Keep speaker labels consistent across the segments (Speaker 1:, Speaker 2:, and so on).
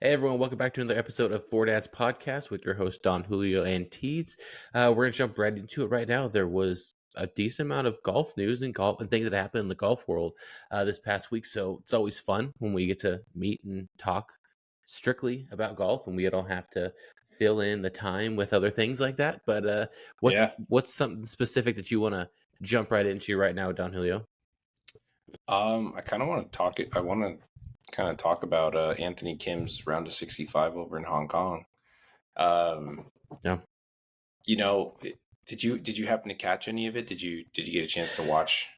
Speaker 1: Hey everyone, welcome back to another episode of Four Dads Podcast with your host Don Julio and Teeds. We're gonna jump right into it right now. There was a decent amount of golf news and golf and things that happened in the golf world this past week. So it's always fun when we get to meet and talk strictly about golf, and we don't have to fill in the time with other things like that. But
Speaker 2: Yeah.
Speaker 1: what's something specific that you want to jump right into right now, Don Julio?
Speaker 2: I kind of want to talk it. I want to kind of talk about Anthony Kim's round of 65 over in Hong Kong. Um,
Speaker 1: No.
Speaker 2: you know, did you happen to catch any of it? Did you get a chance to watch?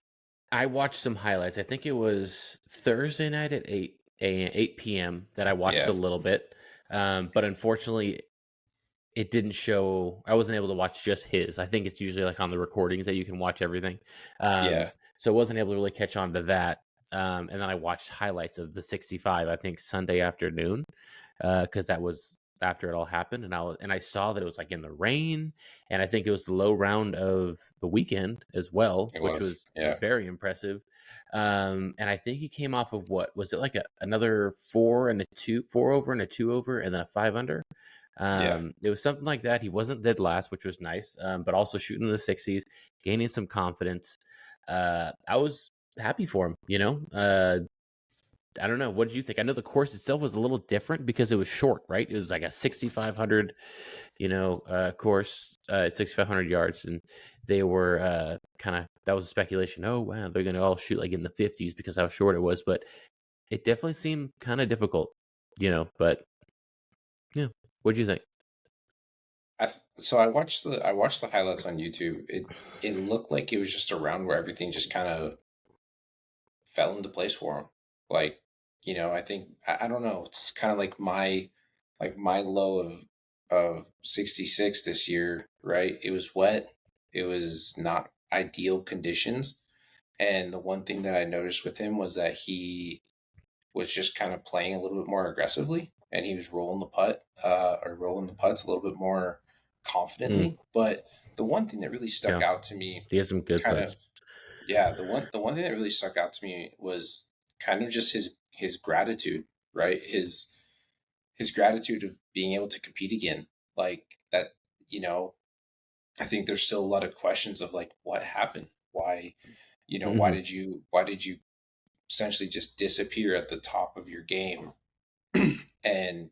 Speaker 1: I watched some highlights. I think it was Thursday night at 8 p.m. that I watched
Speaker 2: Yeah.
Speaker 1: a little bit. But unfortunately, it didn't show. I wasn't able to watch just his. I think it's usually like on the recordings that you can watch everything.
Speaker 2: Yeah.
Speaker 1: So I wasn't able to really catch on to that. And then I watched highlights of the 65, I think Sunday afternoon, because that was after it all happened. And I saw that it was like in the rain, and I think it was the low round of the weekend as well,
Speaker 2: It
Speaker 1: which
Speaker 2: was.
Speaker 1: was
Speaker 2: Yeah.
Speaker 1: very impressive. And I think he came off of what was it like another four over and a two over, and then a five under.
Speaker 2: Yeah.
Speaker 1: It was something like that. He wasn't dead last, which was nice, but also shooting in the 60s, gaining some confidence. I was happy for him, you know. I don't know. What did you think? I know the course itself was a little different because it was short, right? It was like a 6,500, course, 6,500 yards, and they were kind of that was a speculation. Oh wow, they're gonna all shoot like in the 50s because how short it was, but it definitely seemed kind of difficult, But yeah, what do you think?
Speaker 2: So I watched the highlights on YouTube. It looked like it was just a round where everything just kind of fell into place for him. Like, I think I don't know. It's kind of like my low of 66 this year, right? It was wet. It was not ideal conditions. And the one thing that I noticed with him was that he was just kind of playing a little bit more aggressively, and he was rolling the putt or rolling the putts a little bit more
Speaker 1: Mm,
Speaker 2: confidently. But the one thing that really stuck
Speaker 1: yeah,
Speaker 2: out to me,
Speaker 1: he has some good
Speaker 2: kind
Speaker 1: putts.
Speaker 2: of, yeah, the one thing that really stuck out to me was kind of just his gratitude, right? His gratitude of being able to compete again. Like that, you know, I think there's still a lot of questions of like what happened? Why, why
Speaker 1: Hmm.
Speaker 2: did you essentially just disappear at the top of your game and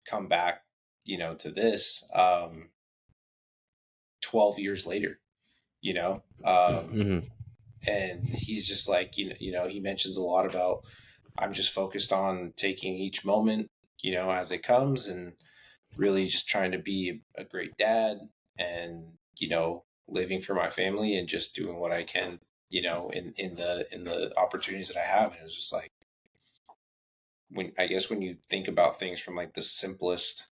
Speaker 2: come back, to this 12 years later, you know?
Speaker 1: Hmm.
Speaker 2: And he's just like, he mentions a lot about I'm just focused on taking each moment, as it comes and really just trying to be a great dad and, living for my family and just doing what I can, in the opportunities that I have. And it was just like, when you think about things from like the simplest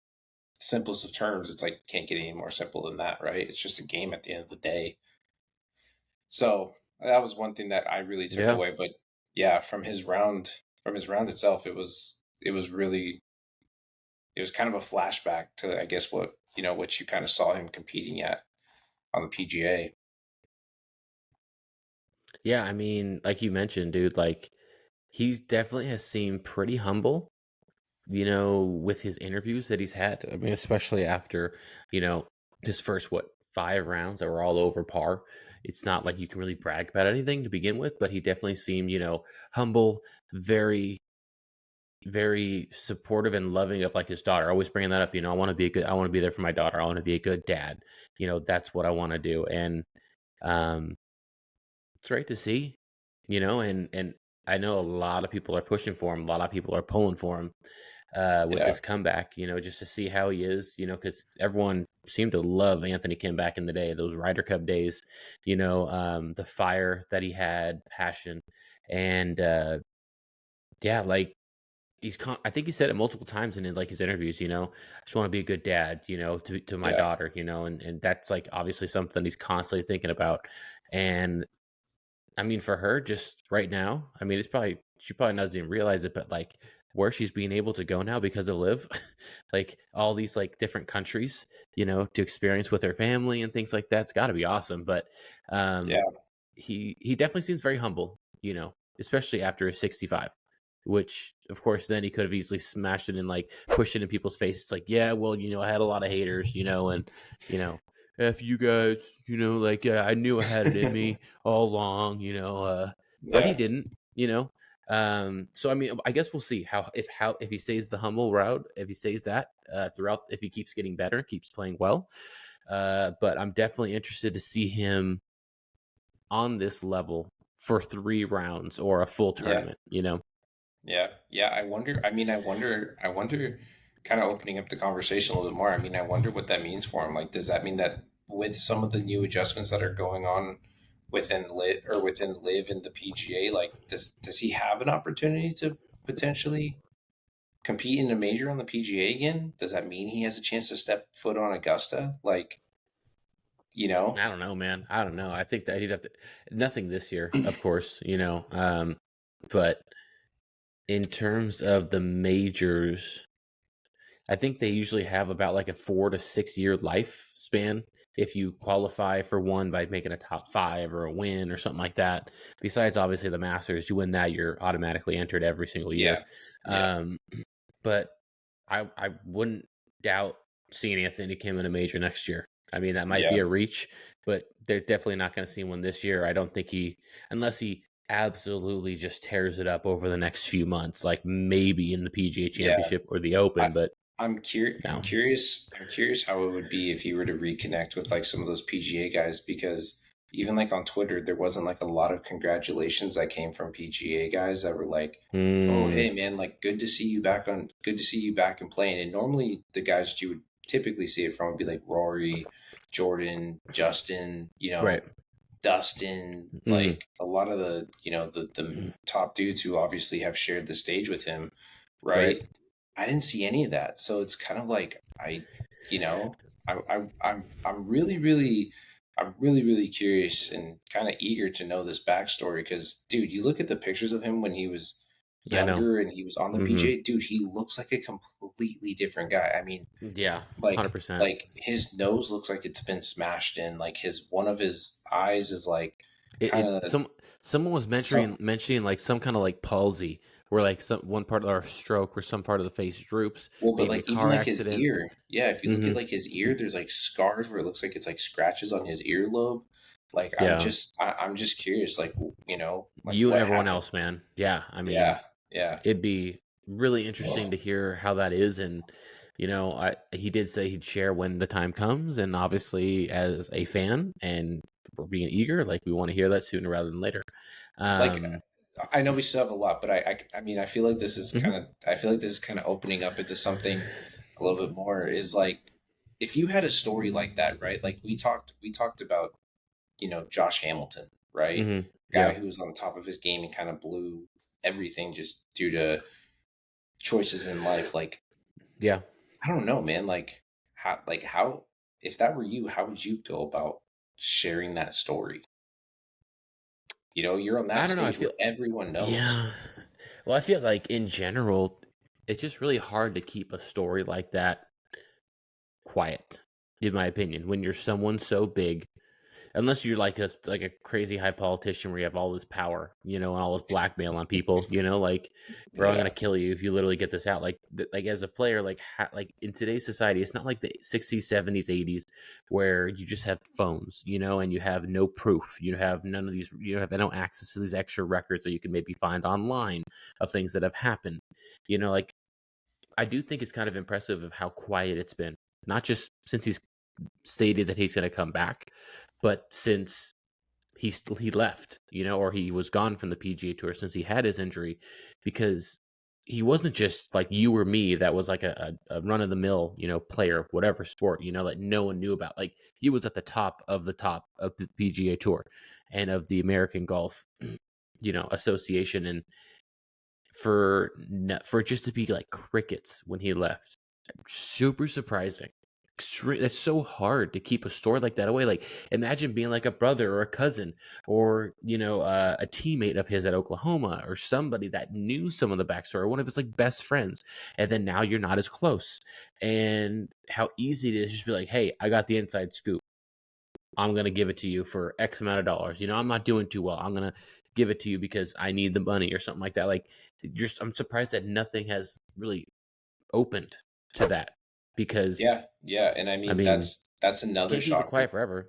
Speaker 2: of terms, it's like can't get any more simple than that, right? It's just a game at the end of the day. So that was one thing that I really took
Speaker 1: Yeah.
Speaker 2: away. But yeah, from his round itself, it was kind of a flashback to, I guess, what you kind of saw him competing at on the PGA.
Speaker 1: Yeah, I mean, like you mentioned, dude, like he's definitely has seemed pretty humble, with his interviews that he's had. I mean, especially after, you know, his first five rounds that were all over par. It's not like you can really brag about anything to begin with, but he definitely seemed, humble, very, very supportive and loving of like his daughter. Always bringing that up, I want to be there for my daughter. I want to be a good dad. That's what I want to do. And um it's great to see, and I know a lot of people are pushing for him. A lot of people are pulling for him with
Speaker 2: Yeah,
Speaker 1: this comeback, just to see how he is, because everyone seemed to love Anthony Kim back in the day, those Ryder Cup days, the fire that he had, passion, and yeah, like I think he said it multiple times in like his interviews, I just want to be a good dad, to my
Speaker 2: yeah,
Speaker 1: daughter, and that's like obviously something he's constantly thinking about. And I mean, for her, just right now, I mean, she probably doesn't even realize it, but like where she's being able to go now because of Live, like all these like different countries, to experience with her family and things like that's got to be awesome. But um,
Speaker 2: yeah.
Speaker 1: he definitely seems very humble, especially after 65. which of course then he could have easily smashed it and like pushed it in people's faces. It's like, yeah, well, I had a lot of haters, and you know, F you guys, like, yeah, I knew I had it in me all along, but he
Speaker 2: Yeah,
Speaker 1: didn't, so I mean, I guess we'll see how if he stays the humble route, if he stays that throughout, if he keeps getting better, keeps playing well. But I'm definitely interested to see him on this level for 3 rounds or a full
Speaker 2: yeah,
Speaker 1: tournament.
Speaker 2: yeah, yeah. I wonder. I mean, I wonder. Kind of opening up the conversation a little bit more. I mean, I wonder what that means for him. Like, does that mean that with some of the new adjustments that are going on within Live in the PGA, like, does he have an opportunity to potentially compete in a major on the PGA again? Does that mean he has a chance to step foot on Augusta? Like, you know,
Speaker 1: I don't know, man. I don't know. I think that he'd have to nothing this year, of course, but in terms of the majors, I think they usually have about like a 4 to 6 year lifespan if you qualify for one by making a top five or a win or something like that. Besides, obviously, the Masters, you win that, you're automatically entered every single year.
Speaker 2: yeah, yeah,
Speaker 1: Um, but I wouldn't doubt seeing Anthony Kim in a major next year. I mean, that might be
Speaker 2: yeah.
Speaker 1: a reach, but they're definitely not going to see one this year. I don't think unless he absolutely just tears it up over the next few months, like maybe in the PGA
Speaker 2: Yeah.
Speaker 1: Championship or the Open,
Speaker 2: I
Speaker 1: but
Speaker 2: I'm
Speaker 1: no.
Speaker 2: curious I'm curious how it would be if he were to reconnect with like some of those PGA guys because even like on Twitter there wasn't like a lot of congratulations that came from PGA guys that were like, "Oh,
Speaker 1: Mm,
Speaker 2: hey man, like good to see you back and playing." And normally the guys that you would typically see it from would be like Rory, Jordan, Justin,
Speaker 1: right.
Speaker 2: Dustin,
Speaker 1: Mm,
Speaker 2: like a lot of the top dudes who obviously have shared the stage with him,
Speaker 1: right.
Speaker 2: right? I didn't see any of that, so it's kind of like you know, I'm really curious and kind of eager to know this backstory because, dude, you look at the pictures of him when he was
Speaker 1: I know.
Speaker 2: younger and he was on the
Speaker 1: Hmm.
Speaker 2: PJ, dude, he looks like a completely different guy. I mean,
Speaker 1: Yeah,
Speaker 2: like
Speaker 1: 100%.
Speaker 2: like his nose looks like it's been smashed in like his one of his eyes is like
Speaker 1: It,
Speaker 2: kind
Speaker 1: it
Speaker 2: of
Speaker 1: someone was
Speaker 2: so
Speaker 1: mentioning like some kind of like palsy, where like some one part or stroke, where some part of the face droops,
Speaker 2: well but
Speaker 1: maybe a
Speaker 2: like even
Speaker 1: car
Speaker 2: like his
Speaker 1: accident.
Speaker 2: ear, yeah, if you look
Speaker 1: Hmm.
Speaker 2: at like his ear there's like scars where it looks like it's like scratches on his earlobe. Like
Speaker 1: Yeah,
Speaker 2: I'm just curious like like
Speaker 1: you and
Speaker 2: what
Speaker 1: everyone
Speaker 2: happened.
Speaker 1: else, man. Yeah, I mean,
Speaker 2: Yeah, yeah.
Speaker 1: it'd be really interesting to hear how that is, and he did say he'd share when the time comes, and obviously, as a fan, and we're being eager, like we want to hear that sooner rather than later.
Speaker 2: Like
Speaker 1: Um,
Speaker 2: I know we still have a lot, but I mean I feel like
Speaker 1: mhm.
Speaker 2: I feel like this is kind of opening up into something a little bit more is like if you had a story like that, right? Like we talked about, Josh Hamilton, right?
Speaker 1: Mhm.
Speaker 2: Guy
Speaker 1: Yeah.
Speaker 2: who was on top of his game and kind of blew everything just due to choices in life. Like,
Speaker 1: Yeah.
Speaker 2: I don't know, man. How if that were you, how would you go about sharing that story? You're on
Speaker 1: I
Speaker 2: that
Speaker 1: don't know, I
Speaker 2: stage
Speaker 1: feel
Speaker 2: where everyone knows.
Speaker 1: yeah. Well, I feel like in general, it's just really hard to keep a story like that quiet, in my opinion, when you're someone so big. Unless you're like a crazy high politician where you have all this power, and all this blackmail on people, like, bro, I'm gonna
Speaker 2: Yeah.
Speaker 1: kill you if you literally get this out. Like as a player, like in today's society, it's not like the 60s, 70s, 80s where you just have phones, and you have no proof. You have none of these. You have no access to these extra records that you can maybe find online of things that have happened. Like I do think it's kind of impressive of how quiet it's been. Not just since he's stated that he's going to come back, but since he left, or he was gone from the PGA Tour since he had his injury, because he wasn't just like you or me that was like a run of the mill, player, whatever sport, that no one knew about. Like he was at the top of the PGA Tour and of the American Golf, Association, and for it just to be like crickets when he left, super surprising. That's so hard to keep a story like that away. Like, imagine being like a brother or a cousin or a teammate of his at Oklahoma or somebody that knew some of the backstory, or one of his like best friends, and then now you're not as close. And how easy it is just be like, hey, I got the inside scoop. I'm gonna give it to you for X amount of dollars. I'm not doing too well. I'm gonna give it to you because I need the money or something like that. Like, I'm surprised that nothing has really opened to that because
Speaker 2: Yeah, yeah, and I
Speaker 1: I
Speaker 2: mean
Speaker 1: mean,
Speaker 2: that's another
Speaker 1: can't keep it
Speaker 2: shocker.
Speaker 1: quiet forever.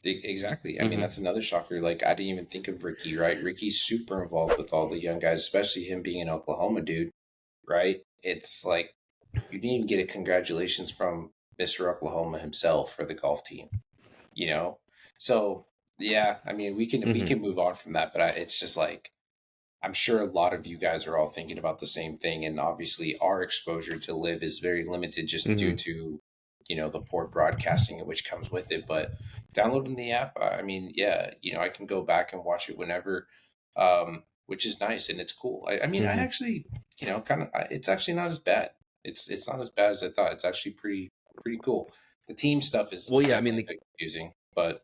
Speaker 2: Exactly. I mean,
Speaker 1: Hmm.
Speaker 2: that's another shocker. Like, I didn't even think of Ricky, right? Ricky's super involved with all the young guys, especially him being in Oklahoma, dude, right? It's like you didn't even get a congratulations from Mr. Oklahoma himself for the golf team, you know? So, yeah, I mean, we
Speaker 1: Hmm.
Speaker 2: can move on from that, but it's just like I'm sure a lot of you guys are all thinking about the same thing, and obviously our exposure to live is very limited just due
Speaker 1: Hmm.
Speaker 2: to the poor broadcasting which comes with it. But downloading the app, I mean, yeah, I can go back and watch it whenever, which is nice and it's cool. I mean, I
Speaker 1: Hmm.
Speaker 2: actually, kind of, it's actually not as bad. It's not as bad as I thought. It's actually pretty cool. The team stuff is
Speaker 1: Well, yeah, I mean,
Speaker 2: definitely a bit confusing, but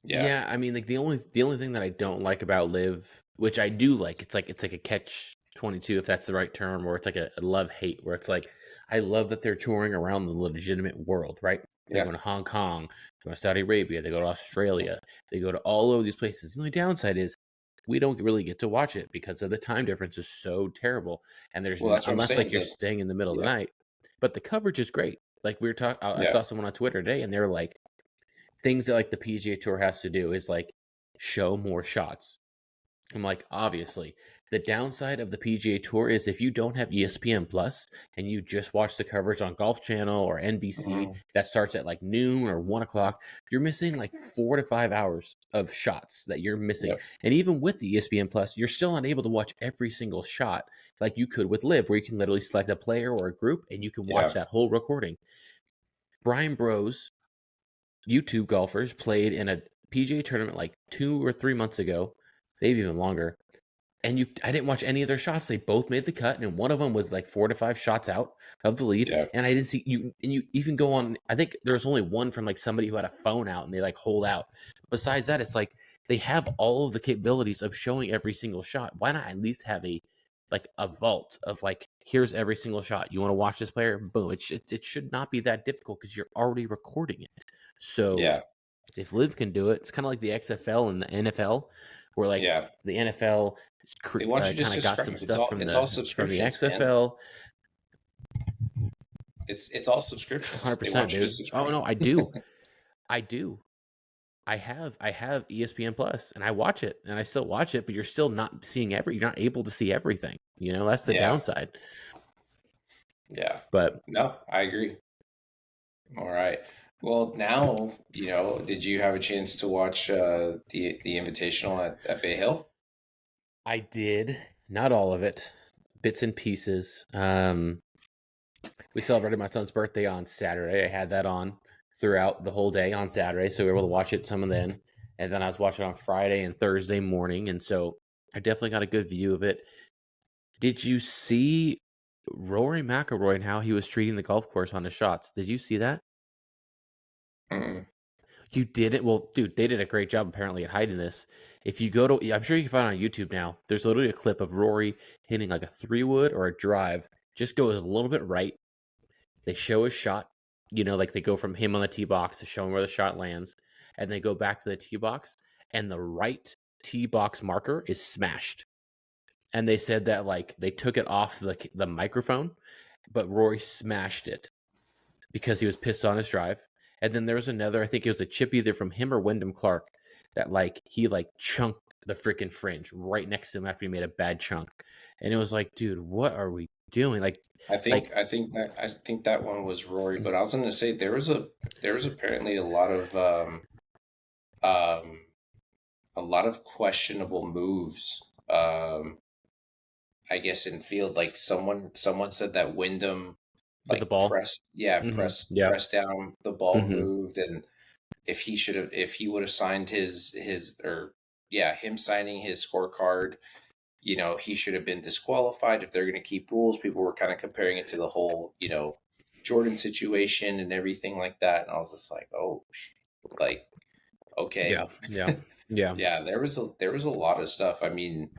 Speaker 2: yeah,
Speaker 1: yeah, I mean, like the only thing that I don't like about Live, which I do like, it's like a catch 22 if that's the right term, or it's like a love hate, where it's like I love that they're touring around the legitimate world, right? They
Speaker 2: yeah,
Speaker 1: go to Hong Kong, they go to Saudi Arabia, they go to Australia, they go to all of these places. The only downside is we don't really get to watch it because of the time difference is so terrible, and
Speaker 2: well, that's what I'm
Speaker 1: unless like
Speaker 2: saying.
Speaker 1: you're staying in the middle of the
Speaker 2: Yeah,
Speaker 1: night, but the coverage is great. Like we were talking, I
Speaker 2: yeah,
Speaker 1: saw someone on Twitter today, and they were like things that like the PGA Tour has to do is like show more shots. I'm like, obviously, the downside of the PGA Tour is if you don't have ESPN Plus and you just watch the coverage on Golf Channel or NBC
Speaker 2: mhm,
Speaker 1: that starts at like noon or 1 o'clock, you're missing like 4 to 5 hours of shots that you're missing.
Speaker 2: yep,
Speaker 1: And even with the ESPN Plus, you're still not able to watch every single shot like you could with Live, where you can literally select a player or a group and you can watch
Speaker 2: yeah.
Speaker 1: that whole recording. Brian Bros YouTube golfers played in a PGA tournament like 2 or 3 months ago, maybe even longer. And I didn't watch any of their shots. They both made the cut, and one of them was like 4 to 5 shots out of the lead.
Speaker 2: Yeah,
Speaker 1: And I didn't see you. And you even go on. I think there was only one from like somebody who had a phone out, and they like hold out. Besides that, it's like they have all of the capabilities of showing every single shot. Why not at least have a vault of like here's every single shot. You want to watch this player? Boom! It should not be that difficult because you're already recording it. So
Speaker 2: yeah,
Speaker 1: if Live can do it, it's kind of like the XFL and the NFL, where like
Speaker 2: yeah.
Speaker 1: the NFL
Speaker 2: They want you to
Speaker 1: kind of got some
Speaker 2: subscribe.
Speaker 1: stuff from
Speaker 2: It's all
Speaker 1: the
Speaker 2: subscriptions, man.
Speaker 1: XFL.
Speaker 2: It's all
Speaker 1: Hundred
Speaker 2: subscriptions. They
Speaker 1: percent,
Speaker 2: want you to
Speaker 1: dude. Oh
Speaker 2: subscribe.
Speaker 1: no, I do. I have ESPN Plus, and I watch it, and I still watch it, but you're still not seeing you're not able to see everything. That's the
Speaker 2: Yeah,
Speaker 1: downside.
Speaker 2: yeah.
Speaker 1: But
Speaker 2: No, I agree. All right. Well, now, did you have a chance to watch the Invitational at Bay Hill?
Speaker 1: I did not all of it, bits and pieces. We celebrated my son's birthday on Saturday. I had that on throughout the whole day on Saturday, so we were able to watch it some of then. And then I was watching on Friday and Thursday morning, and so I definitely got a good view of it. Did you see Rory McIlroy and how he was treating the golf course on his shots? Did you see that?
Speaker 2: Mm-mm.
Speaker 1: You didn't? Well, dude, they did a great job apparently at hiding this. If you go to, I'm sure you can find it on YouTube now. There's literally a clip of Rory hitting like a 3 wood or a drive, just goes a little bit right. They show his shot, like they go from him on the tee box to showing where the shot lands, and they go back to the tee box, and the right tee box marker is smashed. And they said that like they took it off the microphone, but Rory smashed it because he was pissed on his drive. And then there was another, I think it was a chip either from him or Wyndham Clark, that like he like chunked the freaking fringe right next to him after he made a bad chunk. And it was like, dude, what are we doing? Like
Speaker 2: I think that one was Rory, but I was going to say there was apparently um a lot of questionable moves. I guess in field, like someone said that Wyndham
Speaker 1: with the ball. Yeah.
Speaker 2: press down the ball
Speaker 1: Hmm.
Speaker 2: moved, and if he would have signed his or yeah him signing his scorecard, he should have been disqualified if they're going to keep rules. People were kind of comparing it to the whole Jordan situation and everything like that, and I was just like, oh, like okay.
Speaker 1: Yeah. Yeah. Yeah.
Speaker 2: Yeah, there was a lot of stuff. I mean,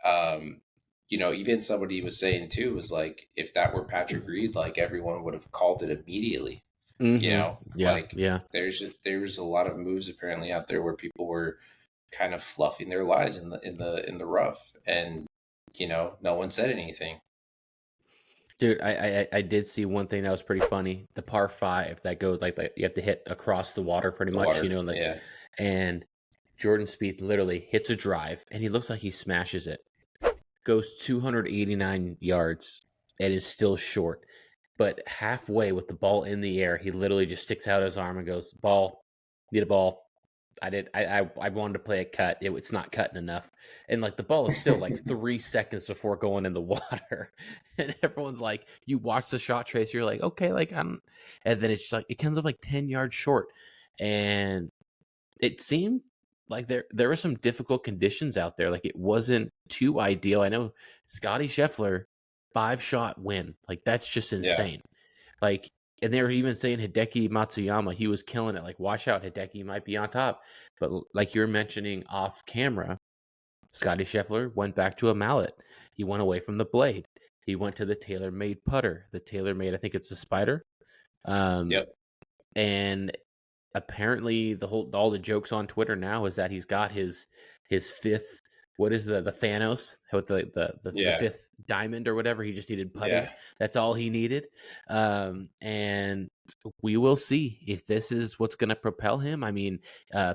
Speaker 2: um, even somebody was saying too was like if that were Patrick Reed, like everyone would have called it immediately.
Speaker 1: Hmm. Yeah.
Speaker 2: Like
Speaker 1: Yeah.
Speaker 2: there was a lot of moves apparently out there where people were kind of fluffing their lies in the rough, and no one said anything.
Speaker 1: Dude, I did see one thing that was pretty funny. The par five that goes like you have to hit across the water pretty
Speaker 2: The
Speaker 1: much,
Speaker 2: water,
Speaker 1: like,
Speaker 2: yeah,
Speaker 1: and Jordan Spieth literally hits a drive and he looks like he smashes it. Goes 289 yards and is still short. But halfway with the ball in the air, he literally just sticks out his arm and goes, "Ball, need a ball." I wanted to play a cut. It's not cutting enough, and like the ball is still like 3 seconds before going in the water, and everyone's like, you watch the shot trace, you're like, okay, like I'm, and then it's just like it comes up like 10 yards short, and it seemed like there were some difficult conditions out there. Like it wasn't too ideal. I know Scotty Scheffler 5-shot win, like that's just
Speaker 2: yeah,
Speaker 1: insane. Like, and they were even saying Hideki Matsuyama, he was killing it. Like, watch out, Hideki might be on top. But like you're mentioning off camera, Scotty Scheffler went back to a mallet. He went away from the blade. He went to the tailor-made putter. The tailor-made, I think it's a spider. Um,
Speaker 2: yep,
Speaker 1: and apparently all the jokes on Twitter now is that he's got his fifth, what is the Thanos with the
Speaker 2: yeah,
Speaker 1: fifth diamond or whatever. He just needed putting.
Speaker 2: yeah,
Speaker 1: That's all he needed. And we will see if this is what's going to propel him. I mean,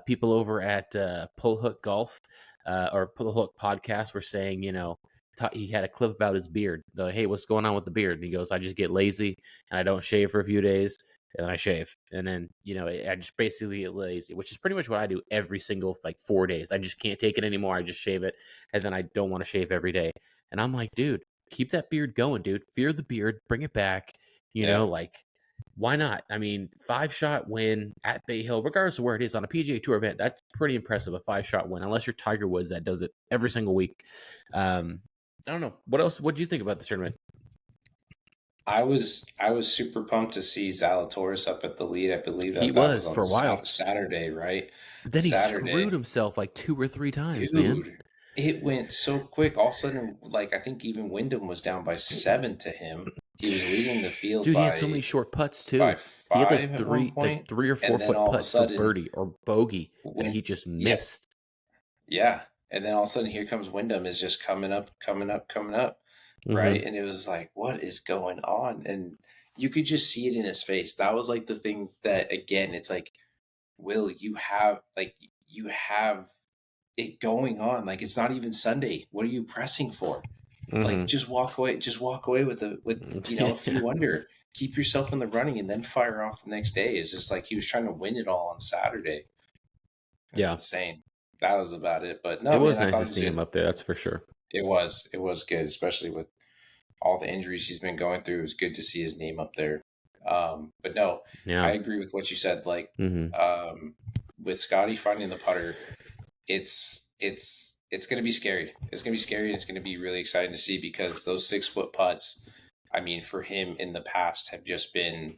Speaker 1: people over at Pull Hook Golf or Pull Hook Podcast were saying, he had a clip about his beard. Hey, what's going on with the beard? And he goes, I just get lazy and I don't shave for a few days and then I shave. And then, I just basically get lazy, which is pretty much what I do every single like 4 days. I just can't take it anymore. I just shave it. And then I don't want to shave every day. And I'm like, dude, keep that beard going, dude. Fear the beard, bring it back.
Speaker 2: yeah.
Speaker 1: Like, why not? I mean, 5-shot win at Bay Hill, regardless of where it is on a PGA Tour event, that's pretty impressive. A 5-shot win, unless you're Tiger Woods that does it every single week. I don't know. What else? What do you think about the tournament?
Speaker 2: I was super pumped to see Zalatoris up at the lead. I believe
Speaker 1: He
Speaker 2: that was
Speaker 1: was
Speaker 2: on
Speaker 1: for a while.
Speaker 2: Saturday, right?
Speaker 1: But then he screwed
Speaker 2: Saturday,
Speaker 1: himself like 2 or 3 times, man.
Speaker 2: dude. It went so quick. All of a sudden, like I think even Wyndham was down by 7 to him. He was leading the field
Speaker 1: Dude, he had so many
Speaker 2: by
Speaker 1: short putts
Speaker 2: by
Speaker 1: too. He had
Speaker 2: 5 at one
Speaker 1: like
Speaker 2: point,
Speaker 1: 3 or 4
Speaker 2: and then
Speaker 1: foot
Speaker 2: all of a
Speaker 1: putts for
Speaker 2: sudden,
Speaker 1: birdie or bogey that
Speaker 2: when
Speaker 1: he just
Speaker 2: yep,
Speaker 1: missed.
Speaker 2: yeah, and then all of a sudden here comes Wyndham is just coming up, coming up, coming up,
Speaker 1: Mm-hmm.
Speaker 2: right? And it was like, what is going on? And you could just see it in his face. That was like the thing that again, it's like, Will, you have it going on. Like it's not even Sunday. What are you pressing for? Like
Speaker 1: Mm-hmm.
Speaker 2: just walk away. Just walk away with a few under. Keep yourself in the running and then fire off the next day. It's just like he was trying to win it all on Saturday. That's
Speaker 1: Yeah.
Speaker 2: insane. That was about it. But
Speaker 1: It
Speaker 2: no, man,
Speaker 1: was
Speaker 2: I
Speaker 1: nice
Speaker 2: thought
Speaker 1: to
Speaker 2: it was
Speaker 1: see him
Speaker 2: good.
Speaker 1: up there, that's for sure.
Speaker 2: It was good, especially with all the injuries he's been going through. It was good to see his name up there. But no, I
Speaker 1: Yeah.
Speaker 2: agree with what you said. Like
Speaker 1: Mm-hmm.
Speaker 2: um, with Scotty finding the putter, it's going to be scary. It's going to be scary, and it's going to be really exciting to see because those 6 foot putts, I mean, for him in the past have just been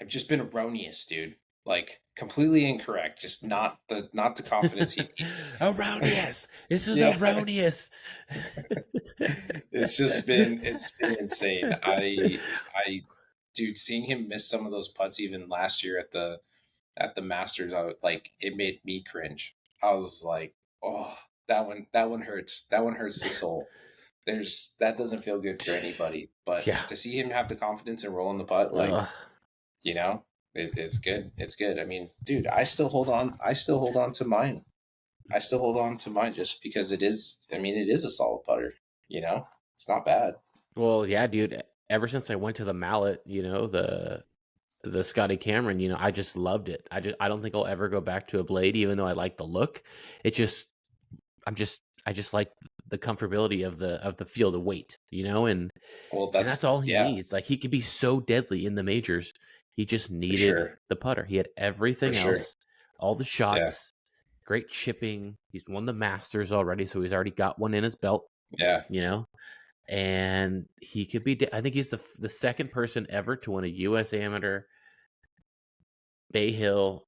Speaker 2: erroneous, dude. Like completely incorrect. Just not the confidence he needs.
Speaker 1: Erroneous. This is
Speaker 2: Yeah,
Speaker 1: erroneous.
Speaker 2: it's been insane. Dude, seeing him miss some of those putts even last year at the Masters, like it made me cringe. I was like, oh, that one hurts. That one hurts the soul. That doesn't feel good for anybody. But
Speaker 1: Yeah.
Speaker 2: to see him have the confidence and roll in the putt, like
Speaker 1: Ugh.
Speaker 2: you know, it's good. It's good. I mean, dude, I still hold on. I still hold on to mine. I still hold on to mine just because it is. I mean, it is a solid putter. It's not bad.
Speaker 1: Well, yeah, dude. Ever since I went to the mallet, the Scotty Cameron, I just loved it. I don't think I'll ever go back to a blade, even though I like the look. It just I just like the comfortability of the feel, the weight,
Speaker 2: Well,
Speaker 1: and that's all he
Speaker 2: yeah,
Speaker 1: needs. Like he could be so deadly in the majors. He just
Speaker 2: for
Speaker 1: needed
Speaker 2: sure,
Speaker 1: the putter. He had
Speaker 2: for
Speaker 1: everything
Speaker 2: sure.
Speaker 1: else, all the
Speaker 2: Yeah,
Speaker 1: shots, great chipping. He's won the Masters already, so he's already got one in his belt,
Speaker 2: yeah,
Speaker 1: you know. And he could be. I think he's the second person ever to win a U.S. Amateur, Bay Hill,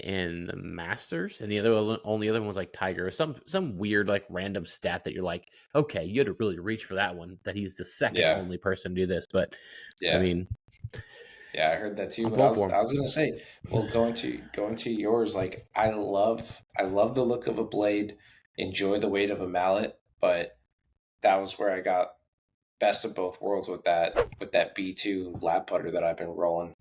Speaker 1: and the Masters, and the only other one was like Tiger, or some weird like random stat that you're like, okay, you had to really reach for that one. That he's the second
Speaker 2: yeah,
Speaker 1: only person to do this, but I
Speaker 2: yeah.
Speaker 1: mean,
Speaker 2: Yeah, I heard that too.
Speaker 1: I'm
Speaker 2: But I
Speaker 1: pulling
Speaker 2: was
Speaker 1: for
Speaker 2: I
Speaker 1: him.
Speaker 2: was gonna say, well, going to yours, like I love the look of a blade, enjoy the weight of a mallet, but that was where I got best of both worlds with that B2 lab putter that I've been rolling.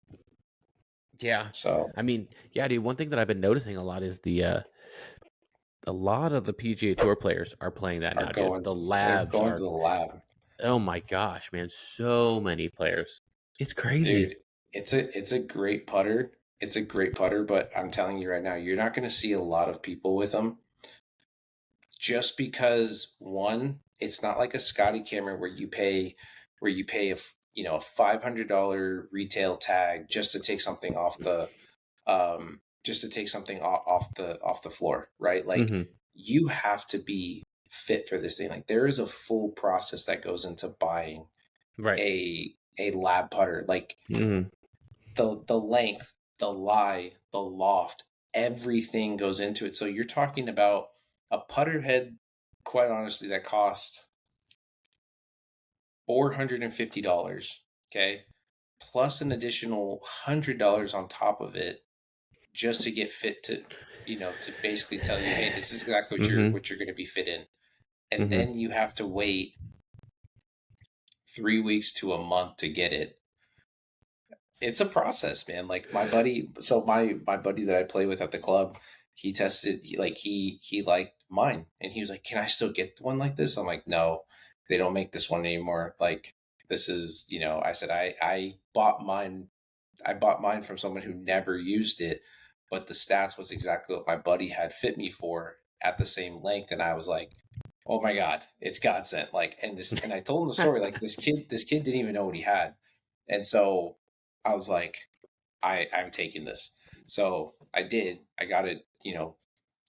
Speaker 1: Yeah.
Speaker 2: So
Speaker 1: I mean, yeah, dude, one thing that I've been noticing a lot is a lot of the PGA Tour players are playing that
Speaker 2: are
Speaker 1: now, dude.
Speaker 2: going
Speaker 1: The
Speaker 2: they're
Speaker 1: labs
Speaker 2: going to
Speaker 1: are,
Speaker 2: the lab.
Speaker 1: oh my gosh, man, so many players. It's crazy.
Speaker 2: Dude, it's a great putter. It's a great putter, but I'm telling you right now, you're not going to see a lot of people with them just because one, it's not like a Scotty Cameron where you pay a $500 retail tag just to take something off the just to take something off the floor, right? Like
Speaker 1: Mhm.
Speaker 2: you have to be fit for this thing. Like there is a full process that goes into buying
Speaker 1: Right.
Speaker 2: a lab putter. Like
Speaker 1: Mhm.
Speaker 2: the length, the lie, the loft, everything goes into it. So you're talking about a putter head, quite honestly, that cost $450. Okay. Plus an additional $100 on top of it just to get fit to, to basically tell you, hey, this is exactly
Speaker 1: Mhm.
Speaker 2: what you're going to be fit in. And
Speaker 1: Mhm.
Speaker 2: then you have to wait 3 weeks to a month to get it. It's a process, man. Like my buddy that I play with at the club, he tested he liked mine, and he was like, "Can I still get one like this?" I'm like, "No, they don't make this one anymore." Like this is, I said I bought mine from someone who never used it, but the stats was exactly what my buddy had fit me for at the same length, and I was like, "Oh my god, it's God sent!" Like, and I told him the story. Like this kid didn't even know what he had, and so I was like, I'm taking this. So I did. I got it.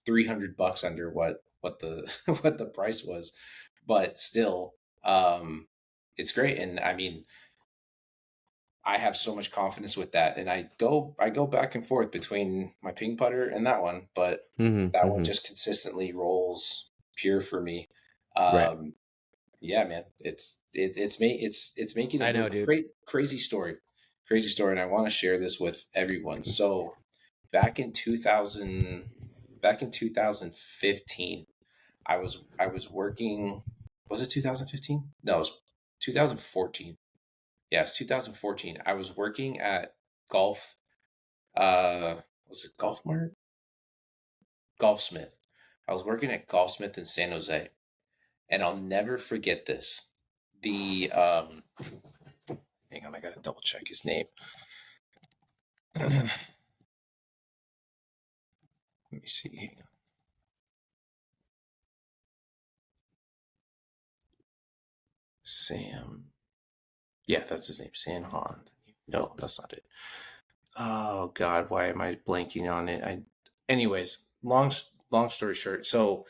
Speaker 2: $300 under what the what the price was, but still, it's great. And I mean, I have so much confidence with that, and I go back and forth between my ping putter and that one, but
Speaker 1: Mhm.
Speaker 2: that one
Speaker 1: Mhm.
Speaker 2: just consistently rolls pure for me.
Speaker 1: Right.
Speaker 2: Um, yeah, man, it's making a
Speaker 1: I know,
Speaker 2: move.
Speaker 1: dude.
Speaker 2: Crazy story, and I want to share this with everyone. So back in 2000, back in 2015, I was working. Was it 2015? No, it was 2014. Yes, 2014. I was working at Golf. Was it Golf Mart? Golfsmith. I was working at Golfsmith in San Jose, and I'll never forget this. The hang on, I gotta double check his name. Let me see. Hang on. Sam. Yeah, that's his name. San Han. No, that's not it. Oh God, why am I blanking on it? Anyways, long story short. So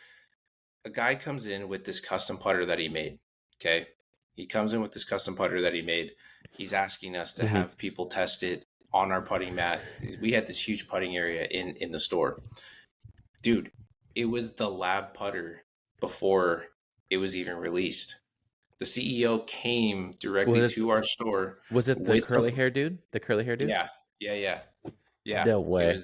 Speaker 2: a guy comes in with this custom putter that he made. Okay, he comes in with this custom putter that he made. He's asking us to
Speaker 1: Mhm.
Speaker 2: have people test it on our putting mat. We had this huge putting area in the store, dude. It was the lab putter before it was even released. The CEO came directly
Speaker 1: Was
Speaker 2: to
Speaker 1: it
Speaker 2: our store
Speaker 1: was it the
Speaker 2: with
Speaker 1: curly
Speaker 2: the
Speaker 1: hair dude? The curly hair dude?
Speaker 2: yeah, yeah, yeah. Yeah,
Speaker 1: No way.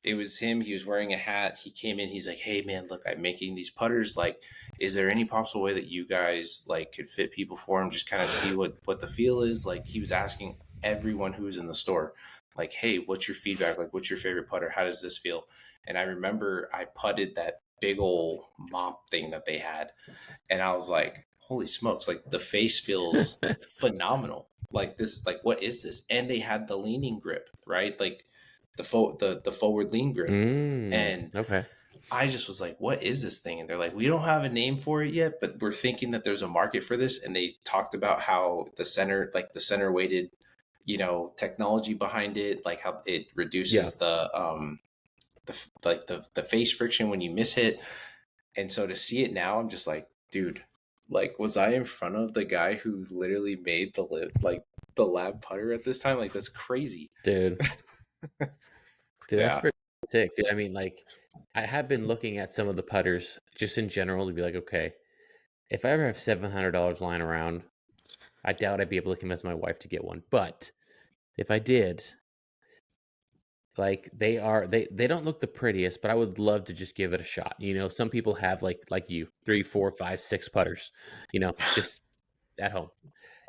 Speaker 2: it was him. He was wearing a hat. He came in. He's like, "Hey man, look, I'm making these putters. Like, is there any possible way that you guys like could fit people for him? Just kind of see what the feel is." Like he was asking everyone who was in the store, like, "Hey, what's your feedback? Like, what's your favorite putter? How does this feel?" And I remember I putted that big old mop thing that they had, and I was like, "Holy smokes! Like the face feels phenomenal. Like this, like what is this?" And they had the leaning grip, right? Like the forward lean grip, and
Speaker 1: Okay.
Speaker 2: I just was like, "What is this thing?" And they're like, "We don't have a name for it yet, but we're thinking that there's a market for this." And they talked about how the center weighted, technology behind it, like how it
Speaker 1: Yeah.
Speaker 2: reduces the face friction when you miss hit. And so to see it now, I'm just like, dude, like, was I in front of the guy who literally made the lab putter at this time? Like, that's crazy.
Speaker 1: Dude. Dude, that's
Speaker 2: Yeah.
Speaker 1: pretty sick, dude. I mean, like, I have been looking at some of the putters just in general to be like, okay, if I ever have $700 lying around, I doubt I'd be able to convince my wife to get one. But If I did, like they don't look the prettiest, but I would love to just give it a shot. Some people have like you, 3, 4, 5, 6 putters, just at home.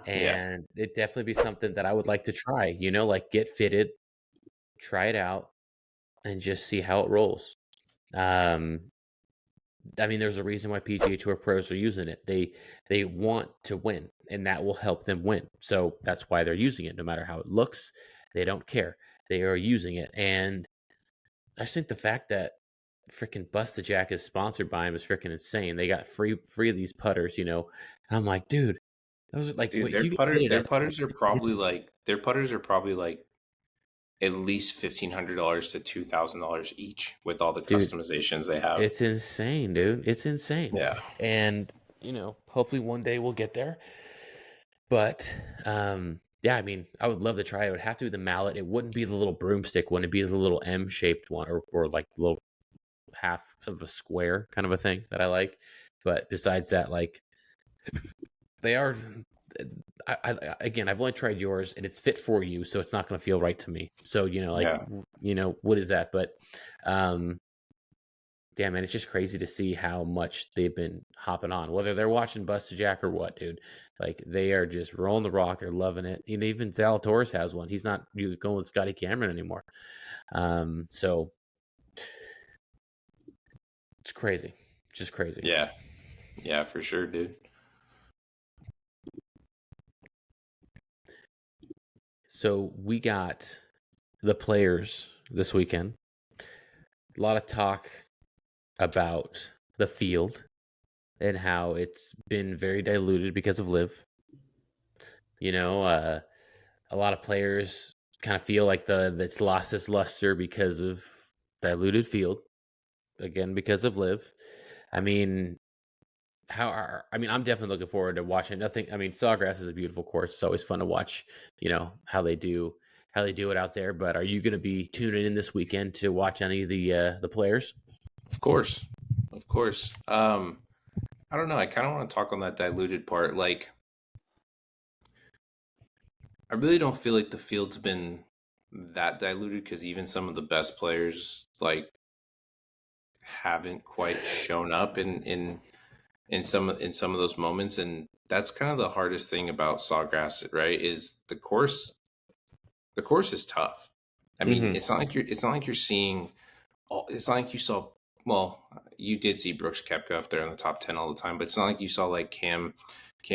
Speaker 2: Yeah,
Speaker 1: And it definitely be something that I would like to try, like get fitted, try it out, and just see how it rolls. Um, I mean, there's a reason why PGA Tour pros are using it. They want to win, and that will help them win. So that's why they're using it. No matter how it looks, they don't care. They are using it, and I just think the fact that freaking Busta Jack is sponsored by him is freaking insane. They got free of these putters, and I'm like, dude, those are like,
Speaker 2: dude,
Speaker 1: what you get fitted
Speaker 2: their
Speaker 1: at?
Speaker 2: putters are probably like at least $1,500 to $2,000 each with all the
Speaker 1: Dude,
Speaker 2: customizations they have.
Speaker 1: it's insane, dude. It's insane.
Speaker 2: Yeah,
Speaker 1: And, hopefully one day we'll get there. But yeah, I mean, I would love to try it. It would have to be the mallet. It wouldn't be the little broomstick, wouldn't it be the little M-shaped one or like the little half of a square kind of a thing that I like. But besides that, like they are again, I've only tried yours and it's fit for you, so it's not going to feel right to me. So, like
Speaker 2: yeah,
Speaker 1: what is that? But um yeah, man, it's just crazy to see how much they've been hopping on, whether they're watching Busta Jack or what, dude. Like they are just rolling the rock. They're loving it. Even Zalatoris has one. He's not going with Scotty Cameron anymore. So it's crazy, just crazy.
Speaker 2: yeah, yeah, for sure, dude.
Speaker 1: So we got the players this weekend. A lot of talk about the field and how it's been very diluted because of live. You know, a lot of players kind of feel like that's lost its luster because of diluted field. Again, because of live. I mean, I'm definitely looking forward to watching. Nothing. I mean, Sawgrass is a beautiful course. It's always fun to watch. How they do it out there. But are you going to be tuning in this weekend to watch any of the players?
Speaker 2: Of course, of course. I don't know. I kind of want to talk on that diluted part. Like, I really don't feel like the field's been that diluted because even some of the best players like haven't quite shown up in some of those moments, and that's kind of the hardest thing about Sawgrass, right? Is the course is tough. I mean,
Speaker 1: Mm-hmm.
Speaker 2: it's not like you're seeing. It's not like you saw. Well, you did see Brooks Koepka up there in the top 10 all the time, but it's not like you saw like Cam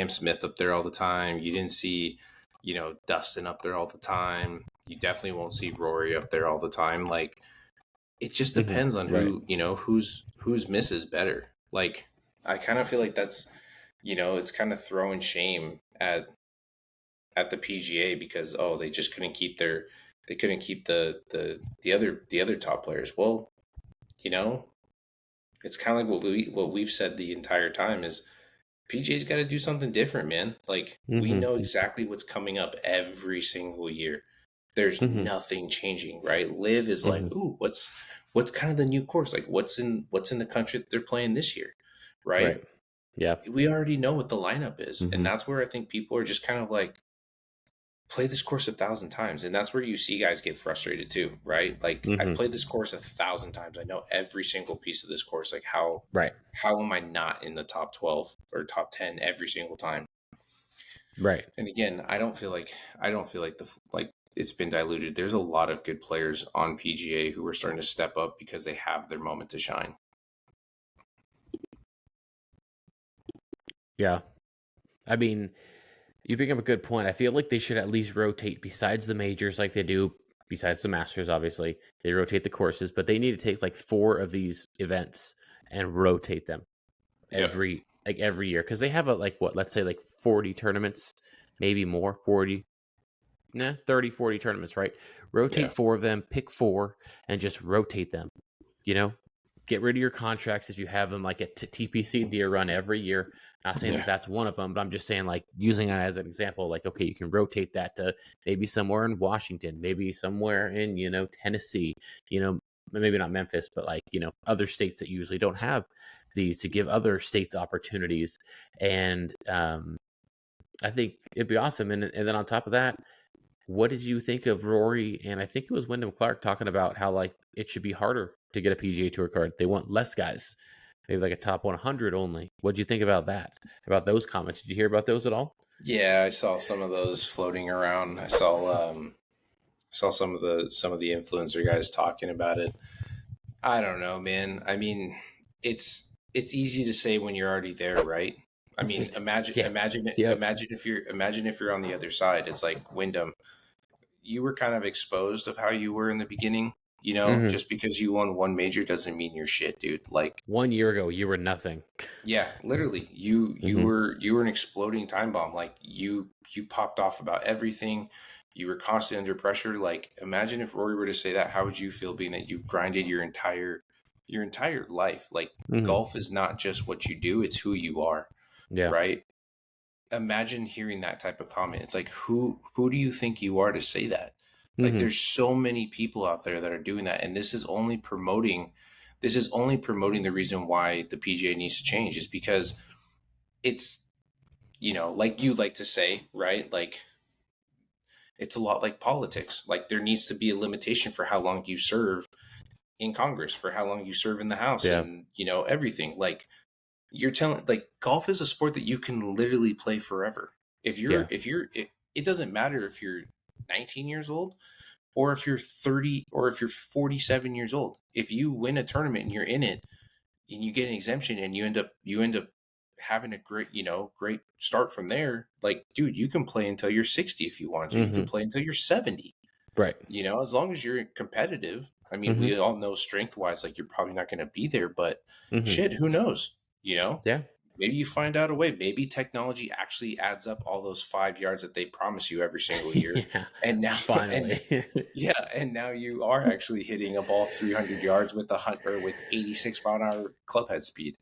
Speaker 2: Smith up there all the time. You didn't see, Dustin up there all the time. You definitely won't see Rory up there all the time. Like it just
Speaker 1: Mm-hmm.
Speaker 2: depends on
Speaker 1: Right.
Speaker 2: whose misses better. Like I kind of feel like that's it's kind of throwing shame at the PGA because they just couldn't keep the other top players. Well, you know, it's kind of like what we've said the entire time is PGA's got to do something different, man. Like we know
Speaker 1: Mm-hmm.
Speaker 2: exactly what's coming up every single year. There's
Speaker 1: Mm-hmm.
Speaker 2: nothing changing, right? Live is like,
Speaker 1: Mm-hmm.
Speaker 2: ooh, what's kind of the new course? Like what's in the country that they're playing this year,
Speaker 1: Right.
Speaker 2: right?
Speaker 1: Yeah.
Speaker 2: We already know what the lineup is, and
Speaker 1: Mm-hmm.
Speaker 2: that's where I think people are just kind of like play this course 1,000 times, and that's where you see guys get frustrated too, right? Like I've
Speaker 1: Mm-hmm.
Speaker 2: played this course 1,000 times. I know every single piece of this course. Like
Speaker 1: Right.
Speaker 2: how am I not in the top 12 or top 10 every single time?
Speaker 1: Right.
Speaker 2: And again, I don't feel like it's been diluted. There's a lot of good players on PGA who are starting to step up because they have their moment to shine.
Speaker 1: Yeah. I mean, you bring up a good point. I feel like they should at least rotate besides the majors like they do, besides the Masters, obviously. They rotate the courses, but they need to take like 4 of these events and rotate them
Speaker 2: Yep.
Speaker 1: every year because they have like what, let's say like 40 tournaments, maybe more, 40, 30, 40 tournaments, right?
Speaker 2: Yeah.
Speaker 1: Rotate 4 of them, pick 4 and just rotate them, you know? Get rid of your contracts if you have them like at TPC Deer Run every year. Not saying that
Speaker 2: Yeah.
Speaker 1: that's one of them, but I'm just saying like using it as an example. Like, okay, you can rotate that to maybe somewhere in Washington, maybe somewhere in Tennessee, maybe not Memphis, but like other states that usually don't have these to give other states opportunities. And I think it'd be awesome. And then on top of that, what did you think of Rory and I think it was Wyndham Clark talking about how like it should be harder to get a PGA Tour card? They want less guys, maybe like a top 100 only. What did you think about that? About those comments? Did you hear about those at all?
Speaker 2: Yeah, I saw some of those floating around. I saw some of the influencer guys talking about it. I don't know, man. I mean, it's easy to say when you're already there, right? I mean,
Speaker 1: It's,
Speaker 2: imagine
Speaker 1: yeah.
Speaker 2: imagine
Speaker 1: Yep.
Speaker 2: imagine if you're on the other side. It's like Wyndham. You were kind of exposed of how you were in the beginning.
Speaker 1: Hmm.
Speaker 2: Just because you won one major doesn't mean you're shit, dude. Like,
Speaker 1: 1 year ago, you were nothing.
Speaker 2: yeah, literally, you
Speaker 1: Hmm.
Speaker 2: were you were an exploding time bomb. Like, you popped off about everything. You were constantly under pressure. Like, imagine if Rory were to say that. How would you feel, being that you've grinded your entire life? Like,
Speaker 1: Hmm.
Speaker 2: golf is not just what you do; it's who you are,
Speaker 1: Yeah.
Speaker 2: right? Imagine hearing that type of comment. It's like, who do you think you are to say that? Like,
Speaker 1: Hmm.
Speaker 2: there's so many people out there that are doing that, and this is only promoting the reason why the PGA needs to change, is because it's, like you like to say, right? Like, it's a lot like politics. Like, there needs to be a limitation for how long you serve in Congress, for how long you serve in the House,
Speaker 1: Yeah.
Speaker 2: and everything. Like, you're telling, like, golf is a sport that you can literally play forever.
Speaker 1: Yeah.
Speaker 2: It doesn't matter if you're 19 years old, or if you're 30, or if you're 47 years old. If you win a tournament and you're in it, and you get an exemption, and you end up having a great start from there. Like, dude, you can play until you're 60 if you want to. You can
Speaker 1: Hmm.
Speaker 2: play until you're 70.
Speaker 1: Right.
Speaker 2: As long as you're competitive. I mean,
Speaker 1: Hmm.
Speaker 2: we all know strength wise, like, you're probably not going to be there, but
Speaker 1: Hmm.
Speaker 2: shit, who knows? You know,
Speaker 1: Yeah.
Speaker 2: maybe you find out a way. Maybe technology actually adds up all those 5 yards that they promise you every single year,
Speaker 1: Yeah.
Speaker 2: and now and
Speaker 1: Finally.
Speaker 2: yeah, and now you are actually hitting a ball 300 yards with or with 86-mile-an-hour club head speed.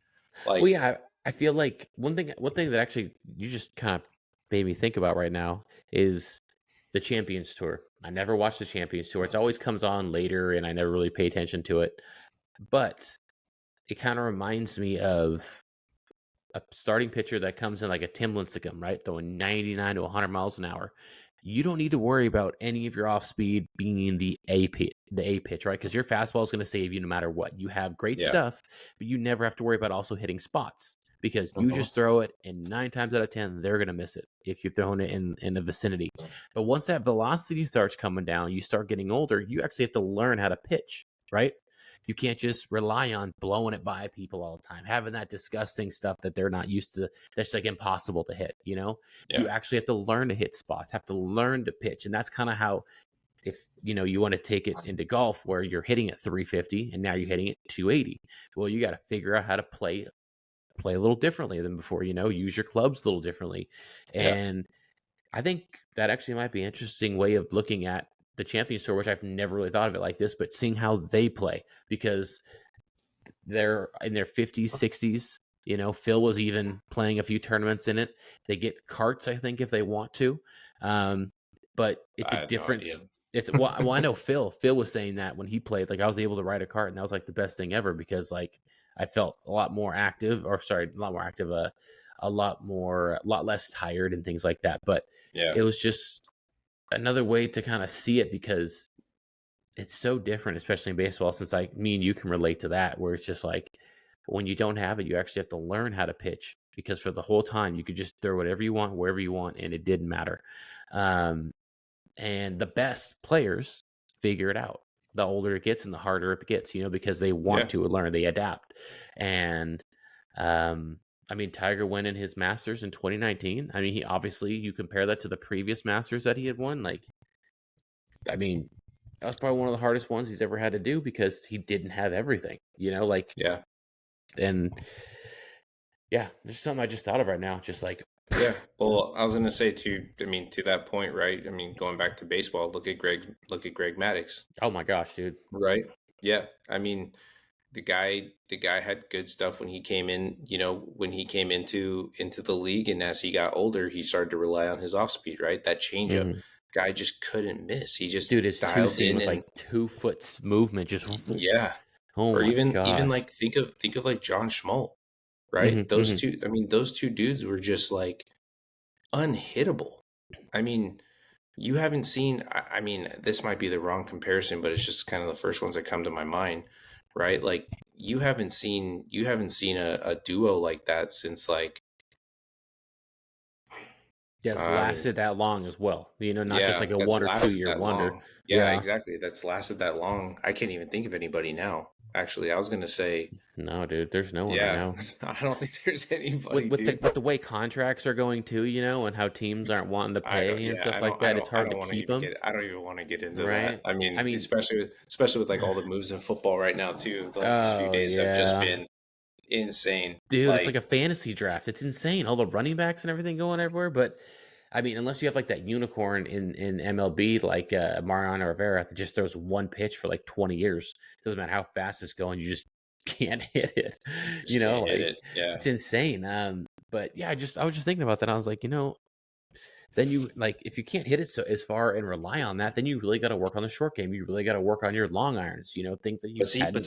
Speaker 1: Well,
Speaker 2: Like,
Speaker 1: yeah, I feel like one thing that actually you just kind of made me think about right now is the Champions Tour. I never watched the Champions Tour. It always comes on later, and I never really pay attention to it. But it kind of reminds me of a starting pitcher that comes in like a Tim Lincecum, right? Throwing 99 to 100 miles an hour. You don't need to worry about any of your off speed being the A pitch, right? Because your fastball is going to save you no matter what. You have great
Speaker 2: yeah.
Speaker 1: stuff, but you never have to worry about also hitting spots because you
Speaker 2: Hmm.
Speaker 1: just throw it, and 9 times out of 10 they're going to miss it if you're throwing it in the vicinity. But once that velocity starts coming down, you start getting older. You actually have to learn how to pitch, right? You can't just rely on blowing it by people all the time, having that disgusting stuff that they're not used to. That's like impossible to hit,
Speaker 2: Yeah.
Speaker 1: You actually have to learn to hit spots, have to learn to pitch. And that's kind of how, if you want to take it into golf where you're hitting at 350 and now you're hitting it 280. Well, you got to figure out how to play a little differently than before, use your clubs a little differently.
Speaker 2: Yeah.
Speaker 1: And I think that actually might be an interesting way of looking at the Champions Tour, which I've never really thought of it like this, but seeing how they play because they're in their 50s, 60s. Phil was even playing a few tournaments in it. They get carts, I think, if they want to. Um, but it's
Speaker 2: I
Speaker 1: a
Speaker 2: had no idea.
Speaker 1: difference. Well, I know Phil. Phil was saying that when he played, like I was able to ride a cart, and that was like the best thing ever because like I felt a lot more active, or sorry, a lot more active, a lot less tired and things like that. But
Speaker 2: Yeah.
Speaker 1: it was just another way to kind of see it because it's so different, especially in baseball, since like me and you can relate to that, where it's just like when you don't have it, you actually have to learn how to pitch because for the whole time you could just throw whatever you want, wherever you want, and it didn't matter. Um, and the best players figure it out. The older it gets and the harder it gets, because they want
Speaker 2: Yeah.
Speaker 1: to learn, they adapt. And um, I mean, Tiger went in his Masters in 2019. I mean, he obviously, you compare that to the previous Masters that he had won, like I mean, that was probably one of the hardest ones he's ever had to do because he didn't have everything, like,
Speaker 2: Yeah.
Speaker 1: and yeah, there's something I just thought of right now. Just like,
Speaker 2: Yeah. Well, I was gonna say, to that point, right? I mean, going back to baseball, look at Greg Maddux,
Speaker 1: oh my gosh, dude.
Speaker 2: right? Yeah. I mean, the guy had good stuff when he came in, when he came into the league, and as he got older, he started to rely on his off speed, right? That changeup.
Speaker 1: Mhm.
Speaker 2: Guy just couldn't miss. He just
Speaker 1: Dude, his two
Speaker 2: dialed
Speaker 1: seam
Speaker 2: in,
Speaker 1: with
Speaker 2: and
Speaker 1: like 2 foot movement, just,
Speaker 2: yeah.
Speaker 1: oh
Speaker 2: Or
Speaker 1: my
Speaker 2: even
Speaker 1: gosh.
Speaker 2: like, think of like John Schmoll, right?
Speaker 1: Hmm.
Speaker 2: Those
Speaker 1: Hmm.
Speaker 2: two, I mean, those two dudes were just like unhittable. I mean, you haven't seen, I mean, this might be the wrong comparison, but it's just kind of the first ones that come to my mind, right? Like you haven't seen a duo like that since like
Speaker 1: That's
Speaker 2: I mean,
Speaker 1: lasted that long as well. Not just
Speaker 2: yeah,
Speaker 1: like a
Speaker 2: that's
Speaker 1: one or two
Speaker 2: lasted
Speaker 1: year
Speaker 2: that
Speaker 1: wonder.
Speaker 2: long. Yeah,
Speaker 1: Yeah.
Speaker 2: exactly. That's lasted that long. I can't even think of anybody now. Actually, I was gonna say,
Speaker 1: No, dude, there's no one right
Speaker 2: yeah,
Speaker 1: now.
Speaker 2: I don't think there's
Speaker 1: With
Speaker 2: anybody,
Speaker 1: with the
Speaker 2: dude.
Speaker 1: with the way contracts are going too, and how teams aren't wanting to
Speaker 2: I don't.
Speaker 1: pay and
Speaker 2: Yeah,
Speaker 1: stuff like that, it's
Speaker 2: I
Speaker 1: hard to
Speaker 2: don't want to
Speaker 1: keep
Speaker 2: even
Speaker 1: them,
Speaker 2: get. I don't even want to get into that.
Speaker 1: right?
Speaker 2: I
Speaker 1: I
Speaker 2: mean,
Speaker 1: mean,
Speaker 2: especially with like all the moves in football right now too. The last few
Speaker 1: oh
Speaker 2: days have just
Speaker 1: yeah,
Speaker 2: been insane.
Speaker 1: dude, it's like
Speaker 2: Like,
Speaker 1: a fantasy draft. It's insane, all the running backs and everything going everywhere. But I mean, unless you have like that unicorn in MLB, like Mariano Rivera, that just throws one pitch for like 20 years. Doesn't matter how fast it's going, you just can't hit it.
Speaker 2: just can't hit
Speaker 1: Like
Speaker 2: it. Yeah.
Speaker 1: it's insane. But yeah, I was just thinking about that. I was like, then you like if you can't hit it so as far and rely on that, then you really got to work on the short game. You really got to work on your long irons. Things that you hadn't.
Speaker 2: But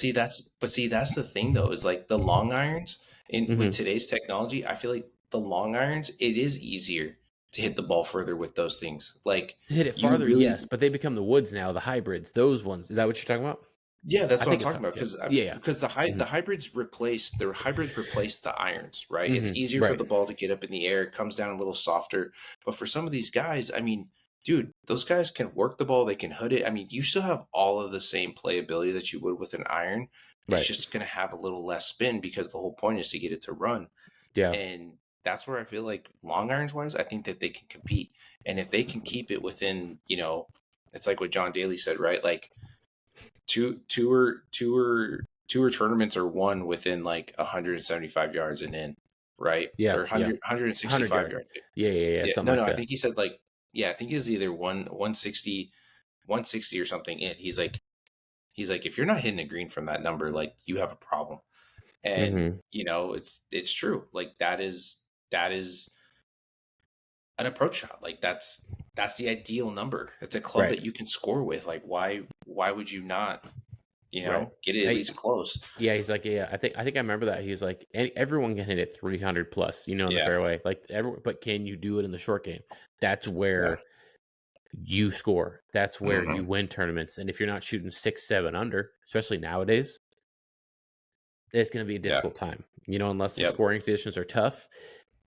Speaker 2: see, that's the thing though, is like the long irons in with
Speaker 1: Hmm.
Speaker 2: today's technology, I feel like the long irons, it is easier to hit the ball further with those things. Like
Speaker 1: To hit it
Speaker 2: you
Speaker 1: farther,
Speaker 2: really
Speaker 1: yes, but they become the woods now, the hybrids, those ones. Is that what you're talking about?
Speaker 2: Yeah, that's
Speaker 1: I
Speaker 2: what I'm
Speaker 1: think it's
Speaker 2: talking about
Speaker 1: yeah,
Speaker 2: because
Speaker 1: yeah, yeah.
Speaker 2: because
Speaker 1: Hmm.
Speaker 2: the hybrids replace the irons, right? It's easier for
Speaker 1: Right.
Speaker 2: the ball to get up in the air, it comes down a little softer. But for some of these guys, I mean, dude, those guys can work the ball, they can hood it. I mean, you still have all of the same playability that you would with an iron. It's
Speaker 1: Right.
Speaker 2: just going to have a little less spin because the whole point is to get it to run.
Speaker 1: Yeah.
Speaker 2: And that's where I feel like long irons wise, I think that they can compete. And if they can keep it within, it's like what John Daly said, right? Like tour tournaments are won within like 175 yards and in, right?
Speaker 1: Yeah.
Speaker 2: Or
Speaker 1: Yeah. 100
Speaker 2: 165
Speaker 1: yard.
Speaker 2: yards.
Speaker 1: Yeah. Yeah. Yeah.
Speaker 2: Yeah,
Speaker 1: Something
Speaker 2: no,
Speaker 1: like
Speaker 2: no, I
Speaker 1: that.
Speaker 2: think he said like, yeah, I think it's either 160 or something in. He's like, if you're not hitting a green from that number, like you have a problem. And
Speaker 1: Hmm.
Speaker 2: it's true. Like that is an approach shot. Like that's the ideal number. It's a club
Speaker 1: Right.
Speaker 2: that you can score with. Like why would you not,
Speaker 1: Right.
Speaker 2: get it at least close?
Speaker 1: Yeah, he's like, yeah, I think I remember that. He's like, everyone can hit it 300 plus, in the
Speaker 2: Yeah.
Speaker 1: fairway. Like, but can you do it in the short game? That's
Speaker 2: Yeah.
Speaker 1: where you score. That's where you
Speaker 2: Hmm.
Speaker 1: win tournaments. And if you're not shooting 6, 7 under, especially nowadays, it's going to be a
Speaker 2: Yeah.
Speaker 1: difficult time. Unless the
Speaker 2: Yep.
Speaker 1: scoring conditions are tough.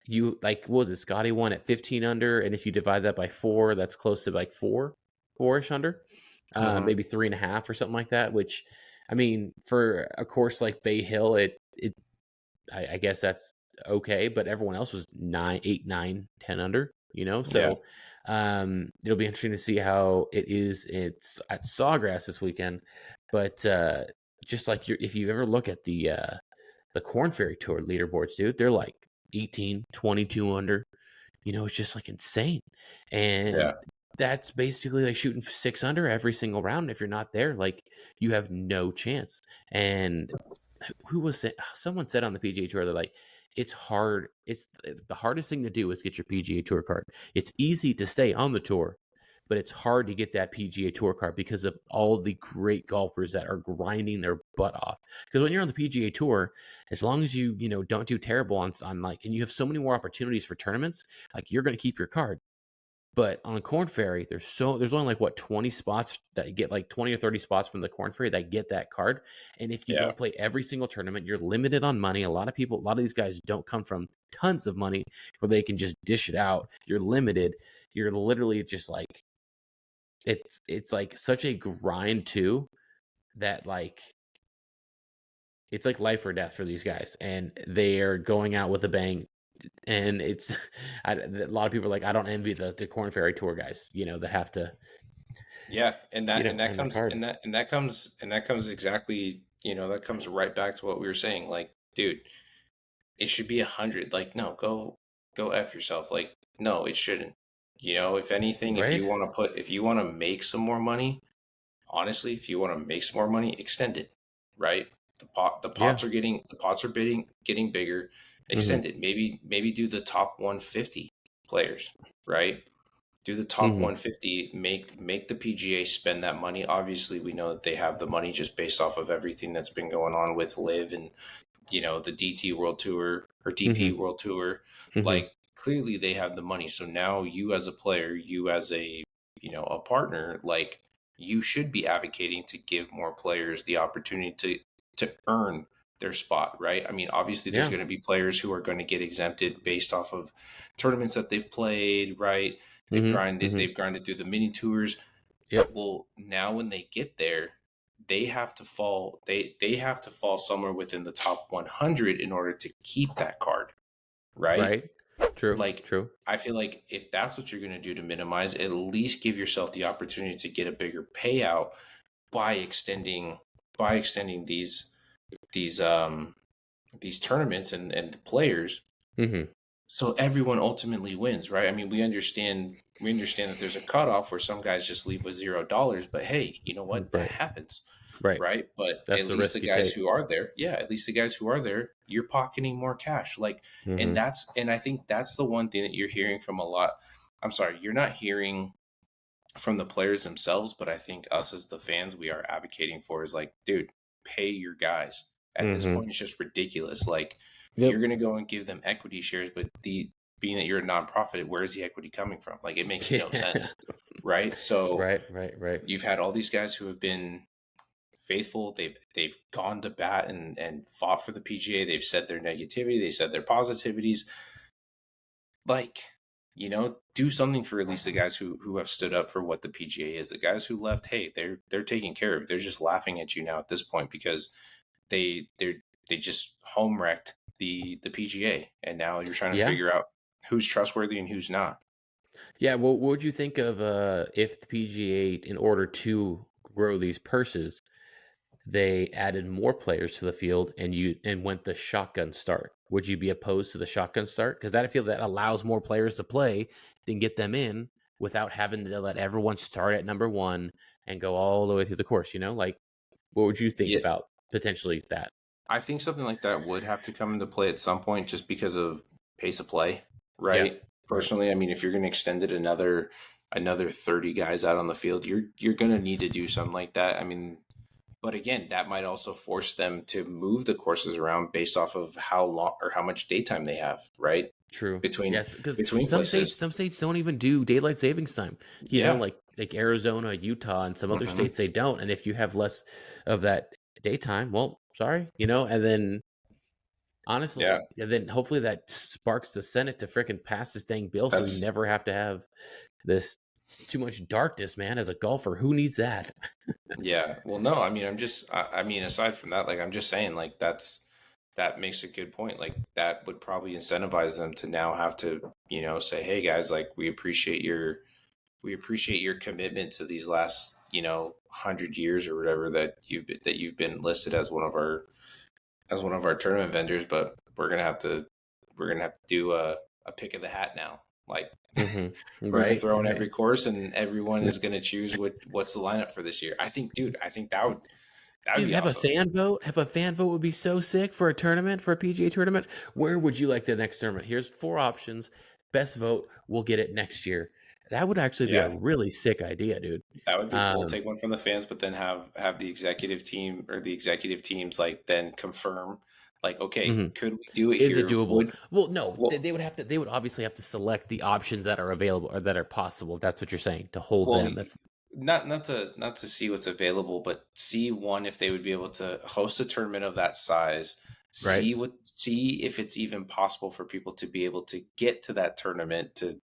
Speaker 1: You like, what was it? Scotty won at 15 under, and if you divide that by four, that's close to like 4-ish under,
Speaker 2: Hmm.
Speaker 1: maybe 3.5 or something like that. Which, I mean, for a course like Bay Hill, I guess that's okay, but everyone else was 9, 8, 9, 10 under.
Speaker 2: Yeah.
Speaker 1: So it'll be interesting to see how it is. It's at Sawgrass this weekend, but just like if you ever look at the Corn Ferry Tour leaderboards, dude, they're like 18, 22 under. It's just like insane. And
Speaker 2: Yeah.
Speaker 1: that's basically like shooting 6 under every single round. If you're not there, like you have no chance. And who was it? Someone said on the PGA Tour, they're like, it's hard. It's the hardest thing to do is get your PGA Tour card. It's easy to stay on the tour, but it's hard to get that PGA Tour card because of all the great golfers that are grinding their butt off. Because when you're on the PGA Tour, as long as you don't do terrible on like, and you have so many more opportunities for tournaments, like you're going to keep your card. But on the Corn Ferry, there's only like what 20 spots that get like 20 or 30 spots from the Corn Ferry that get that card. And if you
Speaker 2: Yeah.
Speaker 1: don't play every single tournament, you're limited on money. A lot of these guys don't come from tons of money where they can just dish it out. You're limited. You're literally just like it's like such a grind too that like it's like life or death for these guys, and they are going out with a bang. And it's a lot of people are like, I don't envy the Corn Ferry Tour guys, that have to
Speaker 2: Yeah. And that
Speaker 1: earn that
Speaker 2: comes
Speaker 1: card.
Speaker 2: and that comes exactly, that comes right back to what we were saying. Like, dude, it should be 100. Like, no, go F yourself. Like, no, it shouldn't. If anything, if
Speaker 1: Right?
Speaker 2: you want to make some more money, honestly, if you want to make some more money, extend it, right? The
Speaker 1: Yeah.
Speaker 2: pots are getting bigger.
Speaker 1: Hmm.
Speaker 2: Extend it. Maybe do the top 150 players, right? Do the top
Speaker 1: Hmm.
Speaker 2: 150. Make the PGA spend that money. Obviously, we know that they have the money just based off of everything that's been going on with Live and the DT World Tour or DP
Speaker 1: Hmm.
Speaker 2: World Tour.
Speaker 1: Hmm.
Speaker 2: Like clearly they have the money. So now you as a player, you as a a partner, like you should be advocating to give more players the opportunity to earn their spot, right? I mean, obviously there's
Speaker 1: Yeah.
Speaker 2: going to be players who are going to get exempted based off of tournaments that they've played, right?
Speaker 1: Hmm.
Speaker 2: They've grinded through the mini tours.
Speaker 1: Yep.
Speaker 2: Well, now when they get there, they have to fall somewhere within the top 100 in order to keep that card, right?
Speaker 1: Right. True.
Speaker 2: Like,
Speaker 1: True.
Speaker 2: I feel like if that's what you're going to do to minimize, at least give yourself the opportunity to get a bigger payout by extending these these tournaments and the players,
Speaker 1: Hmm.
Speaker 2: so everyone ultimately wins, right? I mean, we understand that there's a cutoff where some guys just leave with $0, but hey, you know what? That
Speaker 1: Right.
Speaker 2: happens,
Speaker 1: Right.
Speaker 2: right? But
Speaker 1: That's
Speaker 2: at
Speaker 1: the
Speaker 2: least the
Speaker 1: risk you
Speaker 2: guys
Speaker 1: take.
Speaker 2: who are there, yeah, at least the guys who are there, you're pocketing more cash. Like,
Speaker 1: Hmm.
Speaker 2: and I think that's the one thing that you're hearing from a lot. I'm sorry, you're not hearing from the players themselves, but I think us as the fans, we are advocating for is like, dude, pay your guys. At this
Speaker 1: Hmm.
Speaker 2: point, it's just ridiculous. Like, you're
Speaker 1: Yep.
Speaker 2: going to go and give them equity shares, but the being that you're a nonprofit, where's the equity coming from? Like, it makes no
Speaker 1: Yeah.
Speaker 2: sense, right? So
Speaker 1: Right. Right. Right.
Speaker 2: you've had all these guys who have been faithful. They've gone to bat and fought for the PGA. They've said their negativity. They said their positivities. Like, do something for at least the guys who have stood up for what the PGA is. The guys who left, hey, they're taken care of. They're just laughing at you now at this point because they just home wrecked the PGA, and now you're trying to
Speaker 1: Yeah.
Speaker 2: figure out who's trustworthy and who's not.
Speaker 1: Yeah. Well, what would you think of if the PGA, in order to grow these purses, they added more players to the field and went the shotgun start? Would you be opposed to the shotgun start? Because that I feel that allows more players to play and get them in without having to let everyone start at number one and go all the way through the course. Like what would you think
Speaker 2: Yeah,
Speaker 1: about potentially that?
Speaker 2: I think something like that would have to come into play at some point just because of pace of play,
Speaker 1: Yeah.
Speaker 2: right?
Speaker 1: Right.
Speaker 2: Personally, I mean, if you're going to extend it another 30 guys out on the field, you're going to need to do something like that. I mean, but again, that might also force them to move the courses around based off of how long or how much daytime they have, right?
Speaker 1: True.
Speaker 2: Between
Speaker 1: Yes, because
Speaker 2: between
Speaker 1: some states
Speaker 2: places.
Speaker 1: some states don't even do daylight savings time.
Speaker 2: Yeah.
Speaker 1: Like Arizona, Utah, and some other
Speaker 2: Hmm.
Speaker 1: states they don't. And if you have less of that daytime, well, sorry. And then
Speaker 2: Yeah.
Speaker 1: honestly, and then hopefully that sparks the Senate to frickin' pass this dang bill so we
Speaker 2: That's
Speaker 1: never have to have this too much darkness, man. As a golfer, who needs that?
Speaker 2: Yeah. Well, no, I mean, I mean, aside from that, like, I'm just saying, like, that makes a good point. Like, that would probably incentivize them to now have to, say, hey guys, like, we appreciate your commitment to these last, 100 years or whatever that you've been listed as one of our tournament vendors, but we're gonna have to do a pick of the hat now. Like,
Speaker 1: Hmm.
Speaker 2: we're gonna
Speaker 1: Right,
Speaker 2: throw in
Speaker 1: right.
Speaker 2: every course, and everyone is gonna choose what's the lineup for this year. I think, dude, I think that would
Speaker 1: Dude,
Speaker 2: be awesome.
Speaker 1: Have a fan vote would be so sick for a tournament, for a PGA tournament. Where would you like the next tournament? Here's four options. Best vote, we'll get it next year. That would actually be a
Speaker 2: Yeah,
Speaker 1: really sick idea, dude.
Speaker 2: that would be cool.
Speaker 1: Um,
Speaker 2: Take one from the fans, but then have the executive team or the executive teams like then confirm, like, okay,
Speaker 1: mhm.
Speaker 2: could we do it
Speaker 1: Is it
Speaker 2: here?
Speaker 1: doable? Well, no,
Speaker 2: Well,
Speaker 1: they would obviously have to select the options that are available or that are possible. If that's what you're saying, to hold
Speaker 2: Well,
Speaker 1: them. If
Speaker 2: not to see what's available, but see one if they would be able to host a tournament of that size.
Speaker 1: right,
Speaker 2: See if it's even possible for people to be able to get to that tournament to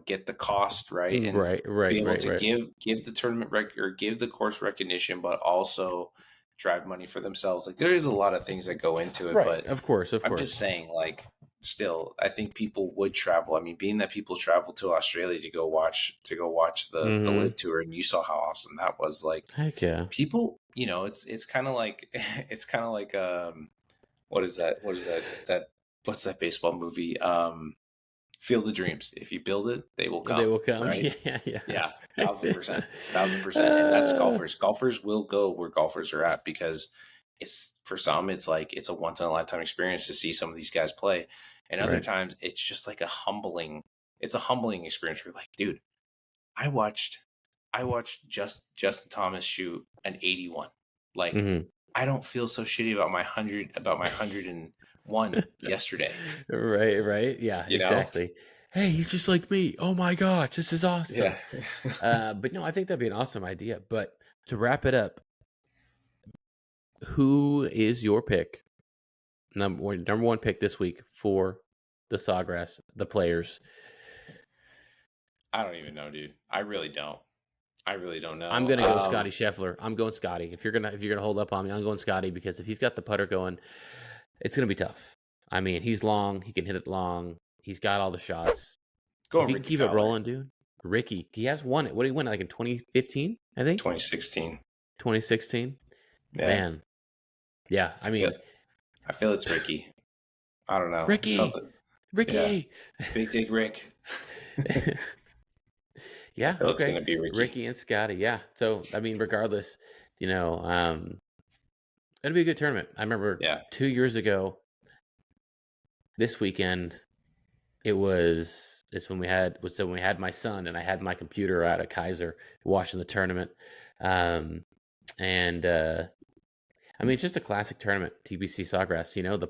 Speaker 2: get the cost right and
Speaker 1: right,
Speaker 2: be
Speaker 1: right,
Speaker 2: able
Speaker 1: right,
Speaker 2: to
Speaker 1: right,
Speaker 2: give the or give the course recognition, but also drive money for themselves. Like, there is a lot of things that go into it,
Speaker 1: right.
Speaker 2: but
Speaker 1: Of course, of
Speaker 2: I'm just
Speaker 1: course.
Speaker 2: saying, like, still, I think people would travel. I mean, being that people travel to Australia to go watch the
Speaker 1: Hmm.
Speaker 2: live tour, and you saw how awesome that was. Like,
Speaker 1: Heck yeah.
Speaker 2: people, it's kind of like it's kind of like what is that? What's that baseball movie? Field of Dreams. If you build it, they will
Speaker 1: They
Speaker 2: come.
Speaker 1: will come.
Speaker 2: Right?
Speaker 1: Yeah, yeah.
Speaker 2: Yeah, 1,000%, 1,000%, and that's golfers. Golfers will go where golfers are at because it's for some, it's like it's a once in a lifetime experience to see some of these guys play, and other
Speaker 1: Right.
Speaker 2: times it's just like it's a humbling experience. Where, like, dude, I watched, Justin Thomas shoot an 81. Like,
Speaker 1: Hmm.
Speaker 2: I don't feel so shitty about my 101 yesterday.
Speaker 1: Right, right. Yeah,
Speaker 2: You know?
Speaker 1: exactly. hey, he's just like me. Oh my gosh, this is awesome.
Speaker 2: Yeah.
Speaker 1: But no, I think that'd be an awesome idea. But to wrap it up, who is your pick? Number one pick this week for the Sawgrass, the players.
Speaker 2: I don't even know, dude. I really don't. I really don't
Speaker 1: I'm
Speaker 2: know.
Speaker 1: gonna go Scotty Scheffler. I'm going Scotty. If you're gonna hold up on me, I'm going Scotty because if he's got the putter going, it's gonna be tough. I mean, he's long. He can hit it long. He's got all the shots. If
Speaker 2: Going
Speaker 1: he can
Speaker 2: Ricky
Speaker 1: keep it
Speaker 2: Fowler,
Speaker 1: rolling, dude. Ricky, he has won it. What did he win? Like in 2015, I think.
Speaker 2: 2016.
Speaker 1: 2016.
Speaker 2: Yeah.
Speaker 1: Man, yeah. I
Speaker 2: I feel,
Speaker 1: mean,
Speaker 2: I feel it's Ricky. I don't know.
Speaker 1: Ricky,
Speaker 2: Something. Yeah.
Speaker 1: Ricky.
Speaker 2: Big Dick Rick. I
Speaker 1: Yeah.
Speaker 2: feel it's
Speaker 1: Okay.
Speaker 2: going to be Ricky.
Speaker 1: Ricky and Scotty. Yeah. So I mean, regardless, it'll be a good tournament. I remember
Speaker 2: Yeah.
Speaker 1: 2 years ago, this weekend, it's when we had my son and I had my computer out at Kaiser watching the tournament. Um, and I mean, it's just a classic tournament, TBC Sawgrass, the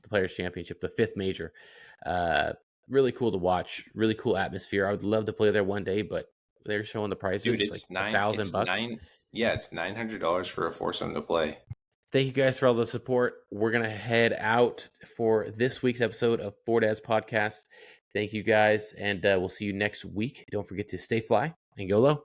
Speaker 1: Players Championship, the fifth major. Really cool to watch, really cool atmosphere. I would love to play there one day, but they're showing the prices.
Speaker 2: Dude,
Speaker 1: It's like
Speaker 2: it's nine. It's
Speaker 1: $1,000.
Speaker 2: nine. Yeah, it's $900 for a foursome to play.
Speaker 1: Thank you guys for all the support. We're going to head out for this week's episode of Four Dads Podcast. Thank you guys, and we'll see you next week. Don't forget to stay fly and go low.